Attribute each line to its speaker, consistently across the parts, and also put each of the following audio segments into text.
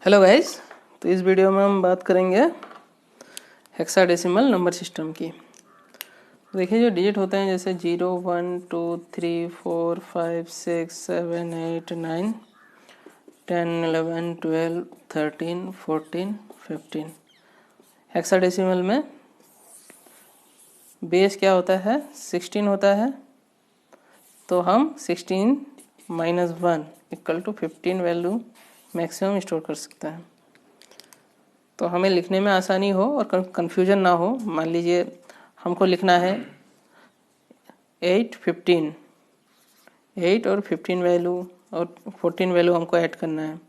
Speaker 1: Hello guys, तो इस video में हम बात करेंगे हेक्साडेसिमल नंबर सिस्टम की। देखिए जो डिजिट होते हैं जैसे 0, 1, 2, 3, 4, 5, 6, 7, 8, 9, 10, 11, 12, 13, 14, 15। हेक्साडेसिमल में बेस क्या होता है? 16 होता है। तो हम 16 minus 1 equal to 15 value maximum store कर सकते हैं। तो हमें लिखने में आसानी हो और कन्फ्यूजन ना हो। मान लीजिए हमको लिखना है 8, 15, 8 और 15 वैल्यू और 14 वैल्यू हमको ऐड करना है,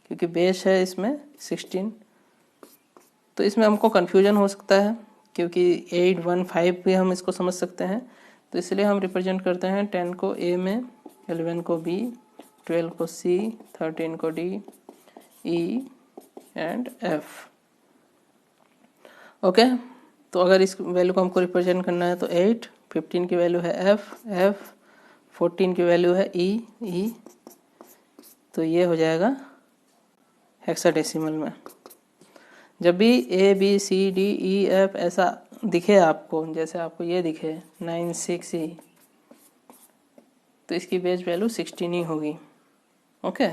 Speaker 1: क्योंकि बेस है इसमें 16। तो इसमें हमको कन्फ्यूजन हो सकता है, क्योंकि 8, 1, 5 भी हम इसको समझ सकते हैं। तो इसलिए हम रिप्रेजेंट करते हैं 10 को ए में, 11 को बी, 12 को सी, 13 को D, E and F. Okay, तो अगर इस वैल्यू को हमको रिप्रेजेंट करना है तो 8, 15 की वैल्यू है एफ, 14 की वैल्यू है ई। तो ये हो जाएगा हेक्साडेसिमल में। जब भी A B C D E F ऐसा दिखे आपको, जैसे आपको ये दिखे 9, 6 ई, तो इसकी बेस वैल्यू 16 ही होगी। ओके,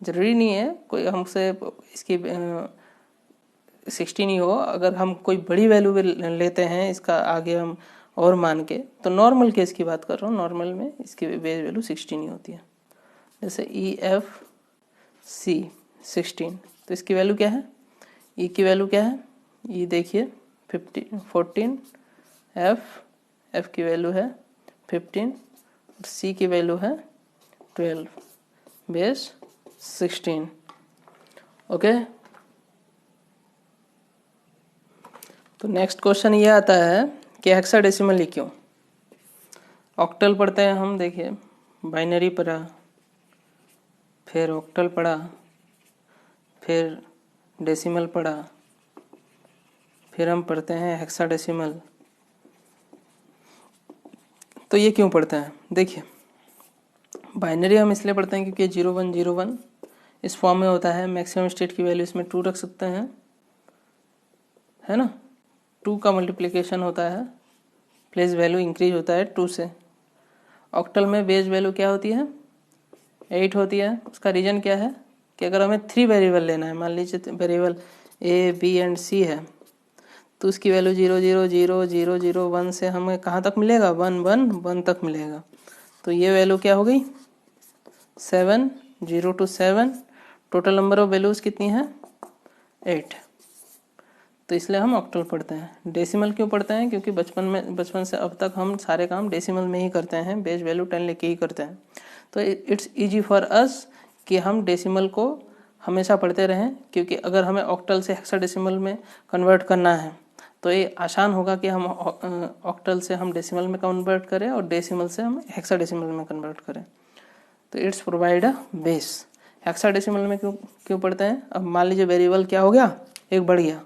Speaker 1: जरूरी नहीं है कोई हमसे इसकी 16 ही हो। अगर हम कोई बड़ी वैल्यू लेते हैं इसका आगे हम और मान के, तो नॉर्मल केस की बात कर रहा हूँ, नॉर्मल में इसकी बेस वैल्यू 16 ही होती है। जैसे ई एफ सी 16, तो इसकी वैल्यू क्या है? ई की वैल्यू क्या है? ई देखिए 14, एफ की वैल्यू है 15, सी की वैल्यू है 12, बेस 16। ओके, तो नेक्स्ट क्वेश्चन ये आता है कि हेक्साडेसिमल क्यों? ऑक्टल पढ़ते हैं हम, देखिए बाइनरी पढ़ा, फिर ऑक्टल पढ़ा, फिर डेसिमल पढ़ा, फिर हम पढ़ते हैं हेक्साडेसिमल। तो ये क्यों पढ़ते हैं? देखिए बाइनरी हम इसलिए पढ़ते हैं क्योंकि 0101 इस फॉर्म में होता है। मैक्सिमम स्टेट की वैल्यू इसमें 2 रख सकते हैं, है ना। 2 का मल्टीप्लिकेशन होता है, प्लेस वैल्यू इंक्रीज होता है 2 से। ऑक्टल में बेस वैल्यू क्या होती है? 8 होती है। उसका रीजन क्या है कि अगर हमें 3 वेरिएबल लेना है, मान लीजिए वेरिएबल ए बी एंड सी है, तो उसकी वैल्यू 0, 0, 0, 0, 0, 1 से हमें कहाँ तक मिलेगा? 1, 1, 1 तक मिलेगा। तो ये वैल्यू क्या हो गई? 7, 0 to 7। Total number of values कितनी है? 8। तो इसलिए हम ऑक्टल पढ़ते हैं। डेसिमल क्यों पढ़ते हैं? क्योंकि बचपन से अब तक हम सारे काम डेसिमल में ही करते हैं, बेस वैल्यू 10 लेके ही करते हैं। तो इट्स इजी फॉर अस कि हम डेसिमल को हमेशा पढ़ते रहें, क्योंकि अगर हमें ऑक्टल से हेक्साडेसिमल में कन्वर्ट करना है तो ये आसान होगा कि हम ऑक्टल से हम डेसिमल में कन्वर्ट करें और डेसिमल से हम हेक्साडेसिमल में कन्वर्ट करें। तो it's provide a base. Hexadecimal में क्यों पढ़ते हैं? अब मान लीजिए वेरिएबल क्या हो गया? एक बढ़ गया,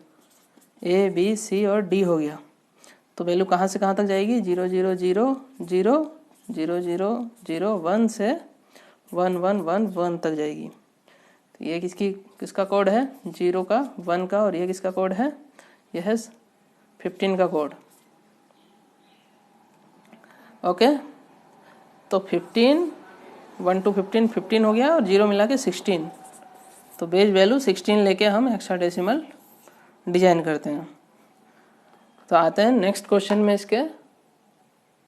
Speaker 1: ए बी सी और डी हो गया। तो वैल्यू कहाँ से कहाँ तक जाएगी? 0, 0, 0, 0, 0, 0, 0, 1 से 1, 1, 1, 1 तक जाएगी। तो ये किसका कोड है? 0 का, 1 का, और ये किसका कोड है? यह है 15 का कोड। ओके, तो 15, 1 to 15, 15 हो गया और 0 मिला के 16। तो बेस वैल्यू 16 लेके हम हेक्साडेसिमल डिजाइन करते हैं। तो आते हैं नेक्स्ट क्वेश्चन में इसके